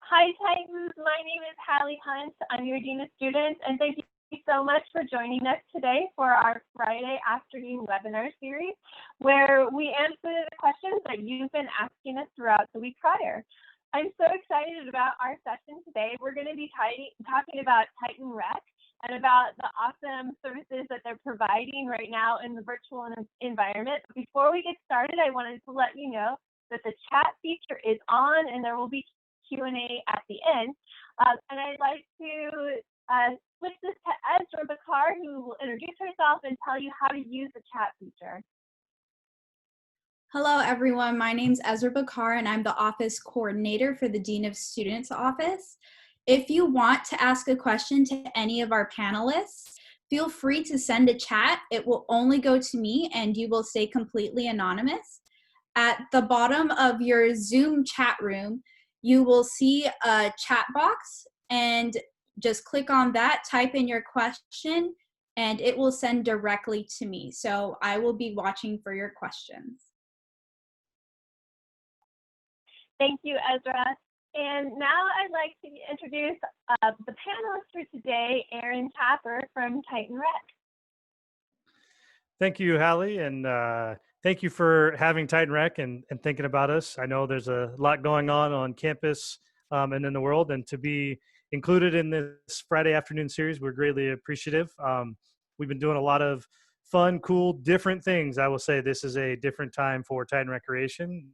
Hi, Titans. My name is Hallie Hunt. I'm your Dean of Students, and thank you so much for joining us today for our Friday afternoon webinar series, where we answer the questions that you've been asking us throughout the week prior. I'm so excited about our session today. We're going to be talking about Titan Rec and about the awesome services that they're providing right now in the virtual environment. Before we get started, I wanted to let you know that the chat feature is on and there will be Q&A at the end. And I'd like to switch this to Ezra Bakar, who will introduce herself and tell you how to use the chat feature. Hello, everyone. My name is Ezra Bakar, and I'm the office coordinator for the Dean of Students office. If you want to ask a question to any of our panelists, feel free to send a chat. It will only go to me, and you will stay completely anonymous. At the bottom of your Zoom chat room, you will see a chat box, and just click on that, type in your question, and it will send directly to me. So I will be watching for your questions. Thank you, Ezra. And now I'd like to introduce the panelists for today, Aaron Tapper from Titan Rec. Thank you, Hallie, and thank you for having Titan Rec and thinking about us. I know there's a lot going on campus and in the world, and to be included in this Friday afternoon series, we're greatly appreciative. We've been doing a lot of fun, cool, different things. I will say this is a different time for Titan Recreation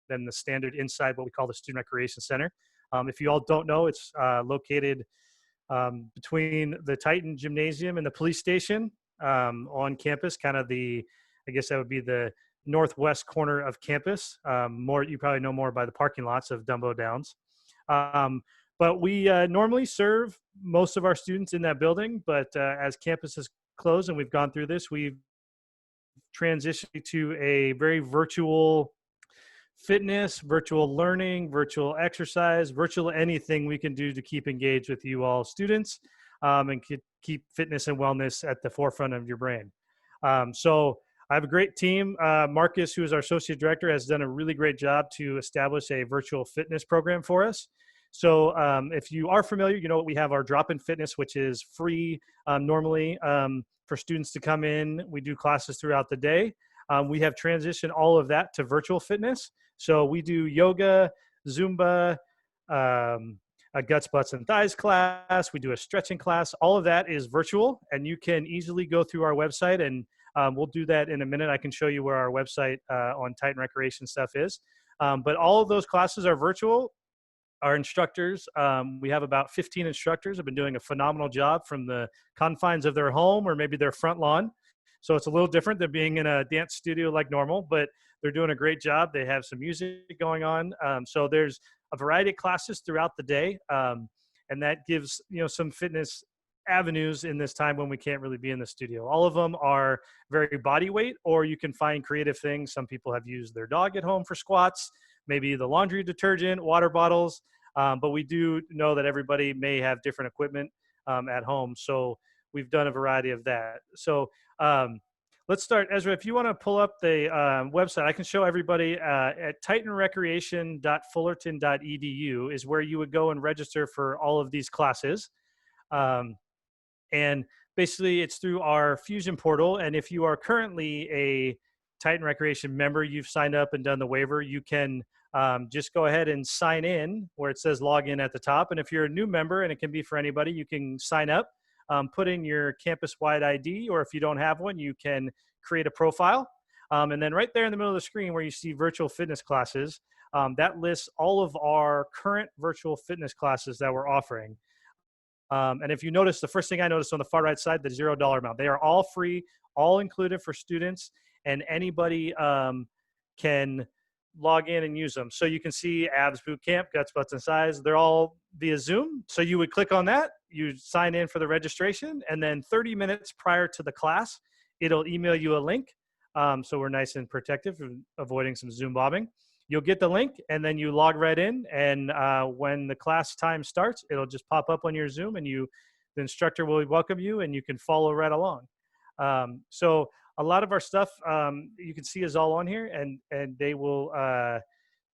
than the standard inside what we call the Student Recreation Center. If you all don't know, it's located between the Titan Gymnasium and the police station on campus, kind of I guess that would be the northwest corner of campus. You probably know more by the parking lots of Dumbo Downs. But we normally serve most of our students in that building, but as campus has closed and we've gone through this, we've transitioned to a very virtual fitness, virtual learning, virtual exercise, virtual anything we can do to keep engaged with you all students and keep fitness and wellness at the forefront of your brain. So I have a great team. Marcus, who is our associate director, has done a really great job to establish a virtual fitness program for us. So if you are familiar, you know we have our drop-in fitness, which is free normally for students to come in. We do classes throughout the day. We have transitioned all of that to virtual fitness. So we do yoga, Zumba, a guts, butts, and thighs class. We do a stretching class. All of that is virtual, and you can easily go through our website, and we'll do that in a minute. I can show you where our website on Titan Recreation stuff is. But all of those classes are virtual. Our instructors, we have about 15 instructors, have been doing a phenomenal job from the confines of their home or maybe their front lawn. So it's a little different than being in a dance studio like normal, but they're doing a great job. They have some music going on. So there's a variety of classes throughout the day. And that gives, some fitness avenues in this time when we can't really be in the studio. All of them are very body weight, or you can find creative things. Some people have used their dog at home for squats, maybe the laundry detergent, water bottles. But we do know that everybody may have different equipment at home. So we've done a variety of that. So let's start. Ezra, if you want to pull up the website, I can show everybody at titanrecreation.fullerton.edu is where you would go and register for all of these classes. And basically it's through our Fusion portal. And if you are currently a Titan Recreation member, you've signed up and done the waiver, you can just go ahead and sign in where it says login at the top. And if you're a new member, and it can be for anybody, you can sign up. Put in your campus-wide ID, or if you don't have one, you can create a profile. And then right there in the middle of the screen where you see virtual fitness classes, that lists all of our current virtual fitness classes that we're offering. And if you notice, the first thing I noticed on the far right side, the $0 amount, they are all free, all included for students, and anybody can log in and use them. So you can see Abs Bootcamp, Guts, Butts, and Size. They're all via Zoom. So you would click on that, you sign in for the registration, and then 30 minutes prior to the class, it'll email you a link. So we're nice and protective, avoiding some Zoom bombing. You'll get the link, and then you log right in. And when the class time starts, it'll just pop up on your Zoom, and the instructor will welcome you, and you can follow right along. So a lot of our stuff you can see is all on here, and they will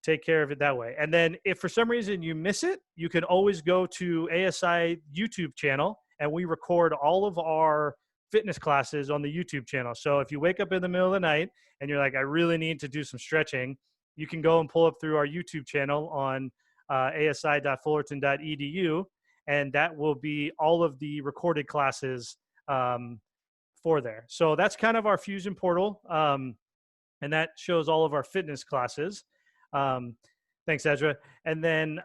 take care of it that way. And then if for some reason you miss it, you can always go to ASI YouTube channel, and we record all of our fitness classes on the YouTube channel. So if you wake up in the middle of the night and you're like, I really need to do some stretching, you can go and pull up through our YouTube channel on asi.fullerton.edu, and that will be all of the recorded classes for there. So that's kind of our Fusion portal, and that shows all of our fitness classes. Thanks, Ezra. And then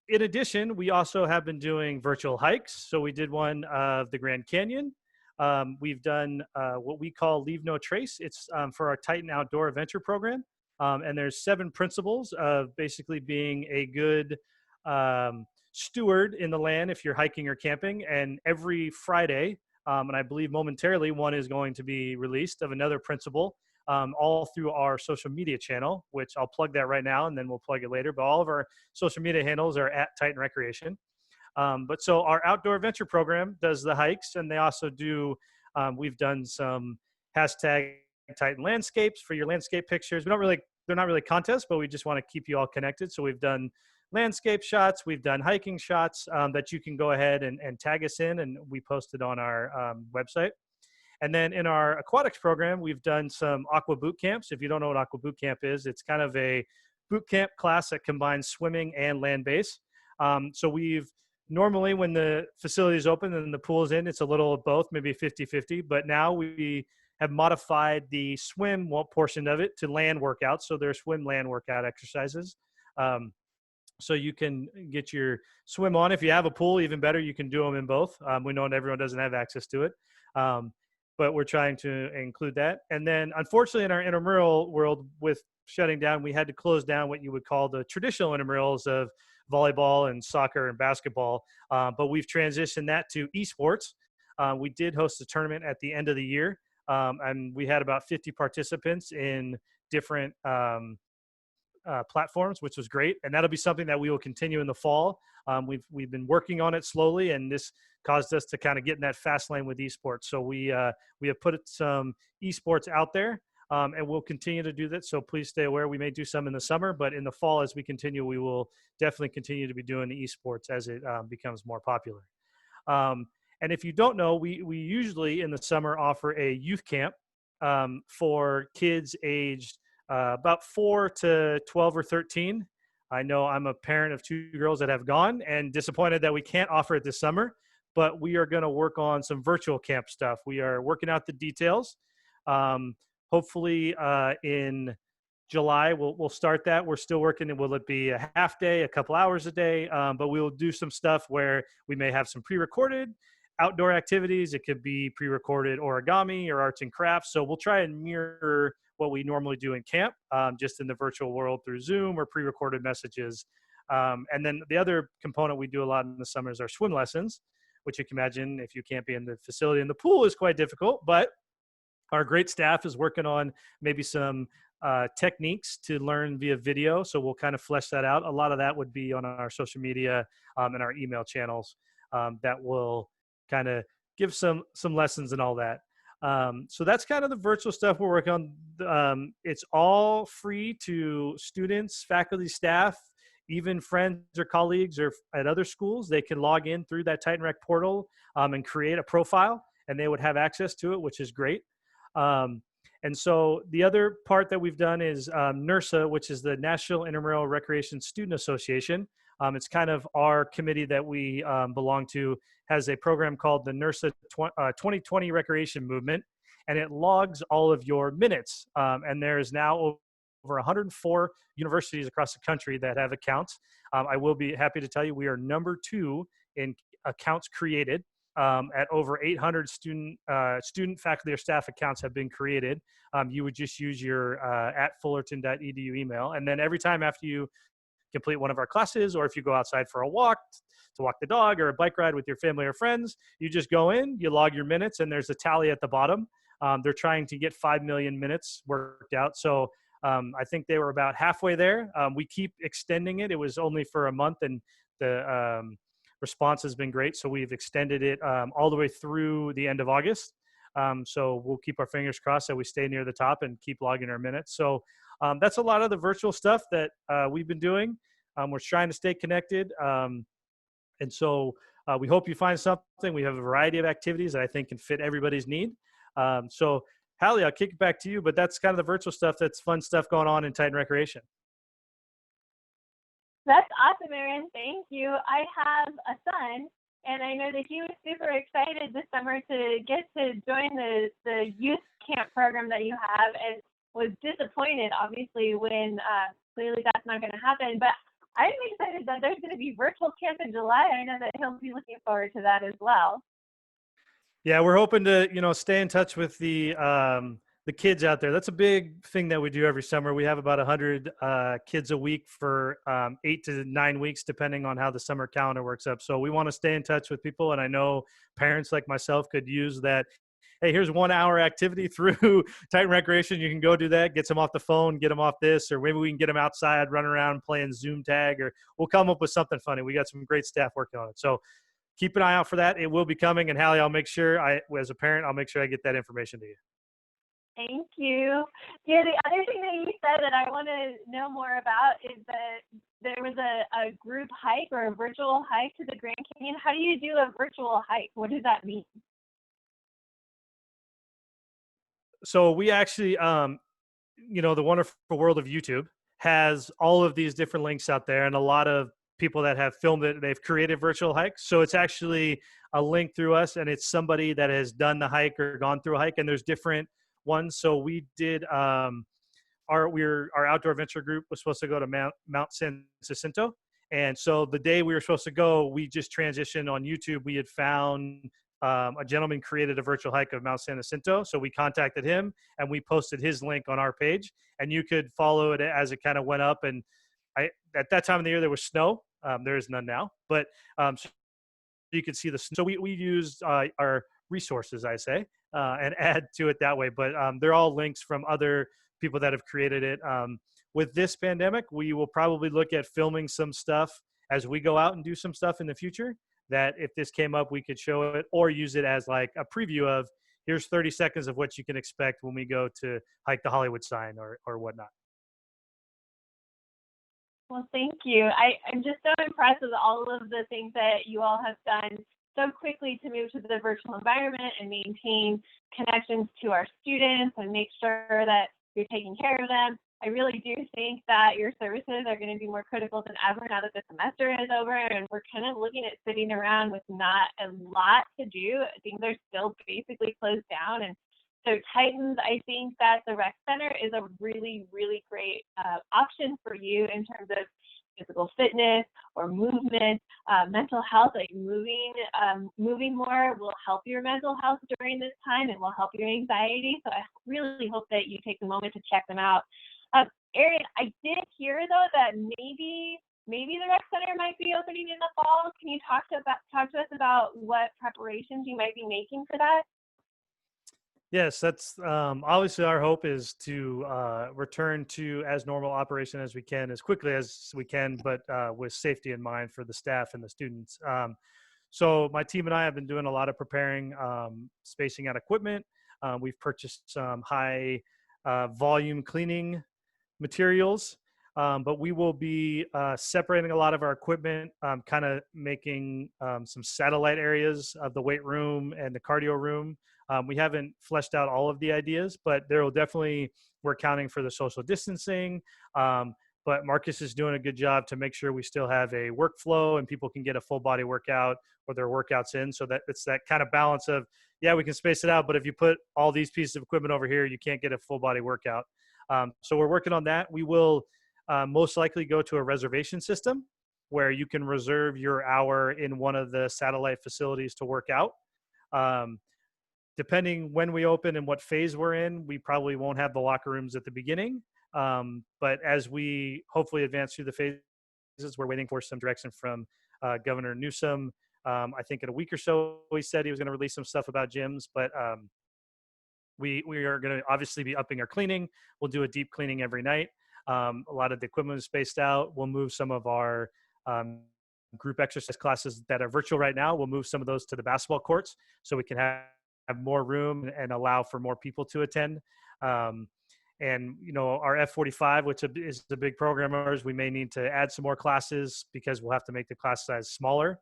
in addition, we also have been doing virtual hikes. So we did one of the Grand Canyon. We've done what we call Leave No Trace. It's for our Titan Outdoor Adventure program. And there's 7 principles of basically being a good steward in the land if you're hiking or camping. And every Friday, and I believe momentarily, one is going to be released of another principle, all through our social media channel, which I'll plug that right now and then we'll plug it later. But all of our social media handles are at Titan Recreation. But so our outdoor adventure program does the hikes, and they also do, we've done some hashtag Titan landscapes for your landscape pictures. They're not really contests, but we just want to keep you all connected. So we've done landscape shots, we've done hiking shots that you can go ahead and tag us in, and we post it on our website. And then in our aquatics program, we've done some Aqua boot camps. If you don't know what Aqua boot camp is, it's kind of a boot camp class that combines swimming and land-based. So we've normally, when the facility is open and the pool is in, it's a little of both, maybe 50-50. But now we have modified the swim portion of it to land workouts. So there's swim land workout exercises. So you can get your swim on. If you have a pool, even better, you can do them in both. We know everyone doesn't have access to it. But we're trying to include that. And then unfortunately in our intramural world, with shutting down, we had to close down what you would call the traditional intramurals of volleyball and soccer and basketball. But we've transitioned that to esports. We did host a tournament at the end of the year. And we had about 50 participants in different platforms, which was great. And that'll be something that we will continue in the fall. We've been working on it slowly, and this caused us to kind of get in that fast lane with esports. So we have put some esports out there, and we'll continue to do that. So please stay aware. We may do some in the summer, but in the fall, as we continue, we will definitely continue to be doing the esports as it becomes more popular. And if you don't know, we usually in the summer offer a youth camp for kids aged about 4 to 12 or 13. I know I'm a parent of 2 girls that have gone and disappointed that we can't offer it this summer, but we are going to work on some virtual camp stuff. We are working out the details. Hopefully in July, we'll start that. We're still working. Will it be a half day, a couple hours a day? But we will do some stuff where we may have some pre-recorded outdoor activities. It could be pre-recorded origami or arts and crafts. So we'll try and mirror what we normally do in camp, just in the virtual world through Zoom or pre-recorded messages. And then the other component we do a lot in the summer is our swim lessons, which you can imagine if you can't be in the facility in the pool is quite difficult, but our great staff is working on maybe some techniques to learn via video. So we'll kind of flesh that out. A lot of that would be on our social media and our email channels that will kind of give some lessons and all that. So that's kind of the virtual stuff we're working on. It's all free to students, faculty, staff, even friends or colleagues or at other schools. They can log in through that Titan Rec portal and create a profile, and they would have access to it, which is great. And so the other part that we've done is NERSA, which is the National Intramural Recreation Student Association. It's kind of our committee that we belong to, has a program called the NERSA 2020 Recreation Movement, and it logs all of your minutes. And there's now over 104 universities across the country that have accounts. I will be happy to tell you we are number 2 in accounts created. At over 800 student, faculty, or staff accounts have been created. You would just use your at fullerton.edu email. And then every time after you complete one of our classes, or if you go outside for a walk, to walk the dog or a bike ride with your family or friends, you just go in, you log your minutes, and there's a tally at the bottom. They're trying to get 5 million minutes worked out. So I think they were about halfway there. We keep extending it. It was only for a month, and the response has been great. So we've extended it all the way through the end of August. So we'll keep our fingers crossed that we stay near the top and keep logging our minutes. So that's a lot of the virtual stuff that we've been doing. We're trying to stay connected. And so we hope you find something. We have a variety of activities that I think can fit everybody's need. So Hallie, I'll kick it back to you, but that's kind of the virtual stuff. That's fun stuff going on in Titan Recreation. That's awesome, Aaron. Thank you. I have a son, and I know that he was super excited this summer to get to join the youth camp program that you have, and was disappointed, obviously, when clearly that's not going to happen. But I'm excited that there's going to be virtual camp in July. I know that he'll be looking forward to that as well. Yeah, we're hoping to, stay in touch with the kids out there. That's a big thing that we do every summer. We have about 100 kids a week for 8 to 9 weeks, depending on how the summer calendar works up. So we want to stay in touch with people. And I know parents like myself could use that. Hey, here's 1 hour activity through Titan Recreation. You can go do that, get them off the phone, get them off this, or maybe we can get them outside, running around playing Zoom tag, or we'll come up with something funny. We got some great staff working on it. So keep an eye out for that. It will be coming. And Hallie, I'll make sure as a parent, I'll make sure I get that information to you. Thank you. Yeah, the other thing that you said that I want to know more about is that there was a group hike or a virtual hike to the Grand Canyon. How do you do a virtual hike? What does that mean? So we actually, the wonderful world of YouTube has all of these different links out there, and a lot of people that have filmed it, they've created virtual hikes. So it's actually a link through us, and it's somebody that has done the hike or gone through a hike, and there's different ones. So we did our outdoor adventure group was supposed to go to Mount San Jacinto. And so the day we were supposed to go, we just transitioned on YouTube. We had found a gentleman created a virtual hike of Mount San Jacinto. So we contacted him and we posted his link on our page, and you could follow it as it kind of went up. And at that time of the year, there was snow. There is none now, but so you could see the, so we used our resources, I say, and add to it that way. But they're all links from other people that have created it. With this pandemic, we will probably look at filming some stuff as we go out and do some stuff in the future, that if this came up, we could show it or use it as like a preview of, here's 30 seconds of what you can expect when we go to hike the Hollywood sign or whatnot. Well, thank you. I'm just so impressed with all of the things that you all have done so quickly to move to the virtual environment and maintain connections to our students and make sure that you're taking care of them. I really do think that your services are going to be more critical than ever now that the semester is over, and we're kind of looking at sitting around with not a lot to do. Things are still basically closed down. And so Titans, I think that the rec center is a really, really great option for you in terms of physical fitness or movement, mental health. Like moving more will help your mental health during this time. It will help your anxiety. So I really hope that you take a moment to check them out. Erin, I did hear though that maybe the rec center might be opening in the fall. Can you talk to us about what preparations you might be making for that? Yes, that's obviously our hope is to return to as normal operation as we can, as quickly as we can, but with safety in mind for the staff and the students. So my team and I have been doing a lot of preparing, spacing out equipment. We've purchased some high volume cleaning materials, but we will be separating a lot of our equipment, kind of making some satellite areas of the weight room and the cardio room. We haven't fleshed out all of the ideas, but there will definitely, we're accounting for the social distancing. But Marcus is doing a good job to make sure we still have a workflow and people can get a full body workout or their workouts in. So that it's that kind of balance of, yeah, we can space it out, but if you put all these pieces of equipment over here, you can't get a full body workout. So we're working on that. We will most likely go to a reservation system where you can reserve your hour in one of the satellite facilities to work out. Depending when we open and what phase we're in, we probably won't have the locker rooms at the beginning. But as we hopefully advance through the phases, we're waiting for some direction from Governor Newsom. I think in a week or so, he said he was going to release some stuff about gyms, but we are going to obviously be upping our cleaning. We'll do a deep cleaning every night. A lot of the equipment is spaced out. We'll move some of our group exercise classes that are virtual right now. We'll move some of those to the basketball courts so we can have more room and allow for more people to attend. and our F45, which is the big program of ours, we may need to add some more classes because we'll have to make the class size smaller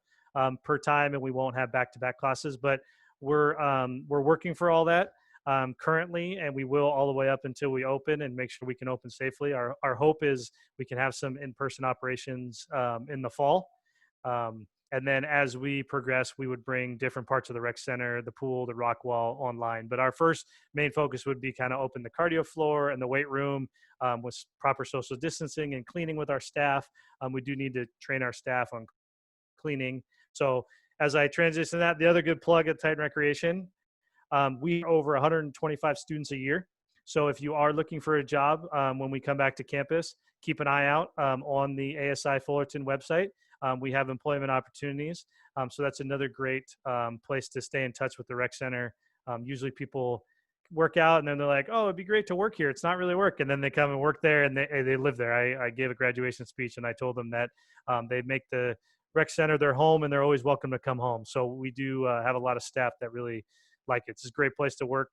per time, and we won't have back-to-back classes. But we're working for all that currently, and we will all the way up until we open and make sure we can open safely. Our hope is we can have some in-person operations in the fall. And then as we progress, we would bring different parts of the rec center, the pool, the rock wall online. But our first main focus would be kind of open the cardio floor and the weight room with proper social distancing and cleaning with our staff. We do need to train our staff on cleaning. So as I transition to that, the other good plug at Titan Recreation, we are over 125 students a year. So if you are looking for a job when we come back to campus, keep an eye out on the ASI Fullerton website. We have employment opportunities. So that's another great place to stay in touch with the rec center. Usually people work out and then they're like, oh, it'd be great to work here. It's not really work. And then they come and work there and they live there. I gave a graduation speech and I told them that they make the rec center their home and they're always welcome to come home. So we do have a lot of staff that really like it. It's a great place to work.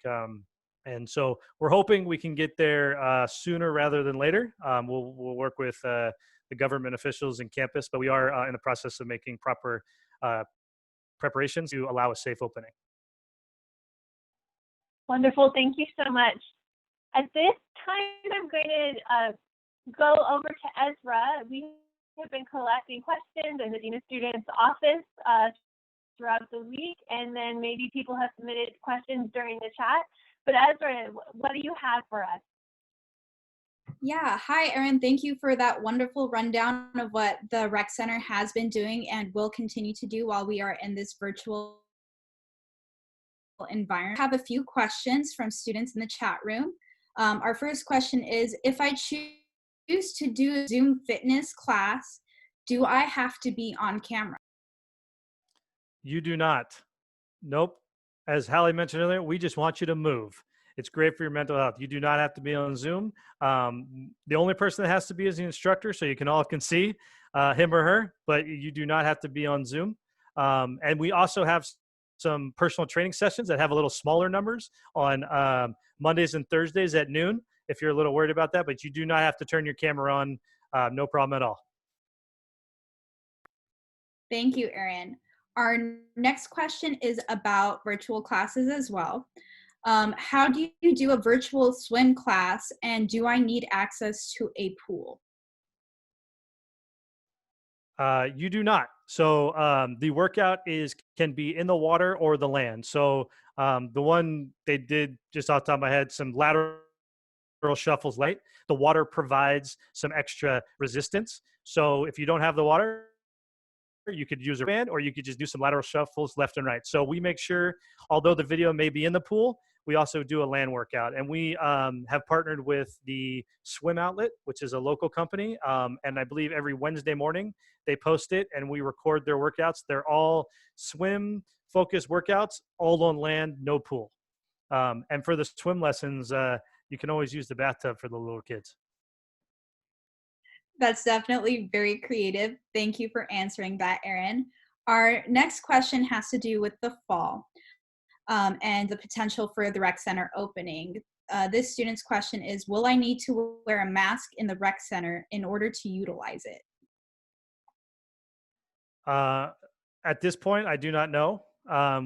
And so we're hoping we can get there sooner rather than later. We'll work with the government officials in campus, but we are in the process of making proper preparations to allow a safe opening. Wonderful. Thank you so much. At this time, I'm going to go over to Ezra. We have been collecting questions in the Dean of Students office throughout the week, and then maybe people have submitted questions during the chat. But Ezra, what do you have for us? Yeah, hi, Erin. Thank you for that wonderful rundown of what the Rec Center has been doing and will continue to do while we are in this virtual environment. I have a few questions from students in the chat room. Our first question is, if I choose to do a Zoom fitness class, do I have to be on camera? You do not. Nope. As Hallie mentioned earlier, we just want you to move. It's great for your mental health. You do not have to be on Zoom. The only person that has to be is the instructor, so you can see him or her, but you do not have to be on Zoom. And we also have some personal training sessions that have a little smaller numbers on Mondays and Thursdays at noon, if you're a little worried about that, but you do not have to turn your camera on. No problem at all. Thank you, Erin. Our next question is about virtual classes as well. How do you do a virtual swim class, and do I need access to a pool? You do not. So the workout can be in the water or the land. So the one they did, just off the top of my head, some lateral shuffles light. The water provides some extra resistance. So if you don't have the water, you could use a band, or you could just do some lateral shuffles left and right. So we make sure, although the video may be in the pool, we also do a land workout. And we have partnered with the Swim Outlet, which is a local company. And I believe every Wednesday morning they post it and we record their workouts. They're all swim focused workouts, all on land, no pool. And for the swim lessons, you can always use the bathtub for the little kids. That's definitely very creative. Thank you for answering that, Erin. Our next question has to do with the fall and the potential for the rec center opening. This student's question is, will I need to wear a mask in the rec center in order to utilize it? At this point, I do not know.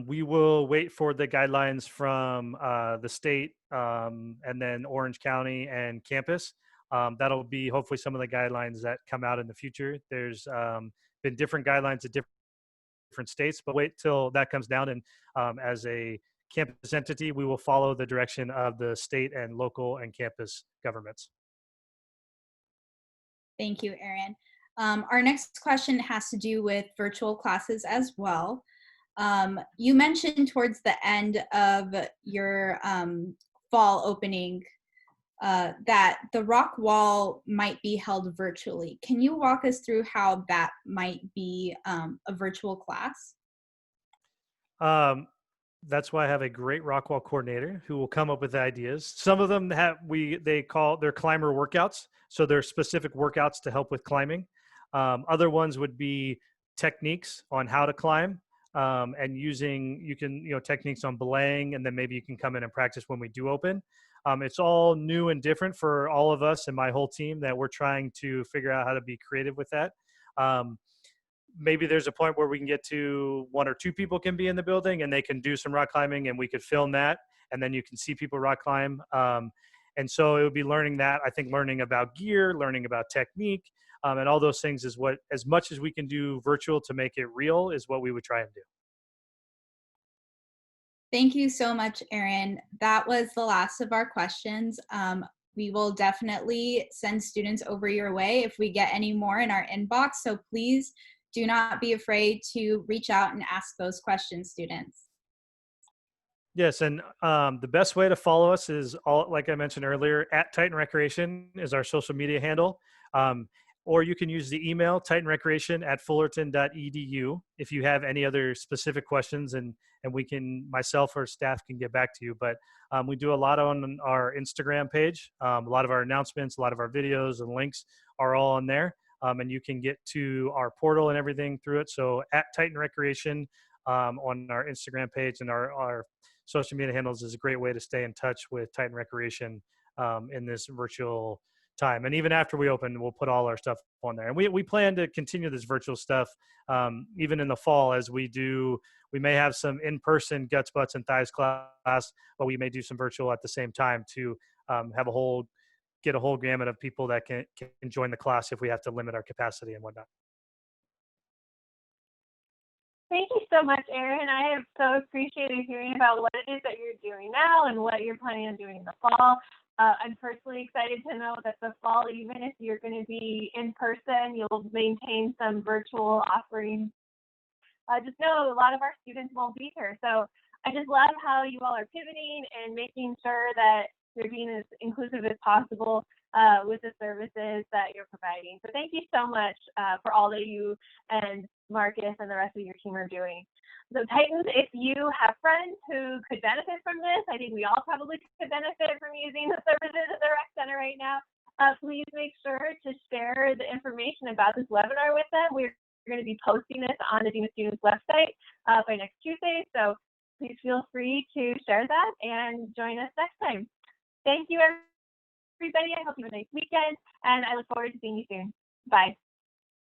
We will wait for the guidelines from the state and then Orange County and campus. That'll be hopefully some of the guidelines that come out in the future. There's been different guidelines at different states, but wait till that comes down. And as a campus entity, we will follow the direction of the state and local and campus governments. Thank you, Erin. Our next question has to do with virtual classes as well. You mentioned towards the end of your fall opening that the rock wall might be held virtually. Can you walk us through how that might be a virtual class? That's why I have a great rock wall coordinator who will come up with ideas. Some of them they call their climber workouts. So they're specific workouts to help with climbing. Other ones would be techniques on how to climb and using techniques on belaying, and then maybe you can come in and practice when we do open. It's all new and different for all of us and my whole team that we're trying to figure out how to be creative with that. Maybe there's a point where we can get to 1 or 2 people can be in the building and they can do some rock climbing, and we could film that, and then you can see people rock climb. And so it would be learning that. I think learning about gear, learning about technique, and all those things is what, as much as we can do virtual to make it real, is what we would try and do. Thank you so much, Erin. That was the last of our questions. We will definitely send students over your way if we get any more in our inbox. So please do not be afraid to reach out and ask those questions, students. Yes, and the best way to follow us is, all like I mentioned earlier, at Titan Recreation is our social media handle. Or you can use the email titanrecreation@fullerton.edu if you have any other specific questions, and we can, myself or staff can get back to you. But we do a lot on our Instagram page. A lot of our announcements, a lot of our videos and links are all on there. And you can get to our portal and everything through it. So at Titan Recreation on our Instagram page and our social media handles is a great way to stay in touch with Titan Recreation in this virtual time. And even after we open, we'll put all our stuff on there. And we plan to continue this virtual stuff even in the fall, as we do. We may have some in-person guts, butts, and thighs class, but we may do some virtual at the same time to get a whole gamut of people that can join the class if we have to limit our capacity and whatnot. Thank you so much, Erin. I have so appreciated hearing about what it is that you're doing now and what you're planning on doing in the fall. I'm personally excited to know that the fall, even if you're going to be in person, you'll maintain some virtual offerings. Just know a lot of our students won't be here. So I just love how you all are pivoting and making sure that you're being as inclusive as possible with the services that you're providing. So thank you so much for all that you and Marcus and the rest of your team are doing. So Titans, if you have friends who could benefit from this, I think we all probably could benefit from using the services at the rec center right now. Please make sure to share the information about this webinar with them. We're going to be posting this on the Dean of Students website by next Tuesday. So please feel free to share that and join us next time. Thank you, everybody. I hope you have a nice weekend, and I look forward to seeing you soon. Bye.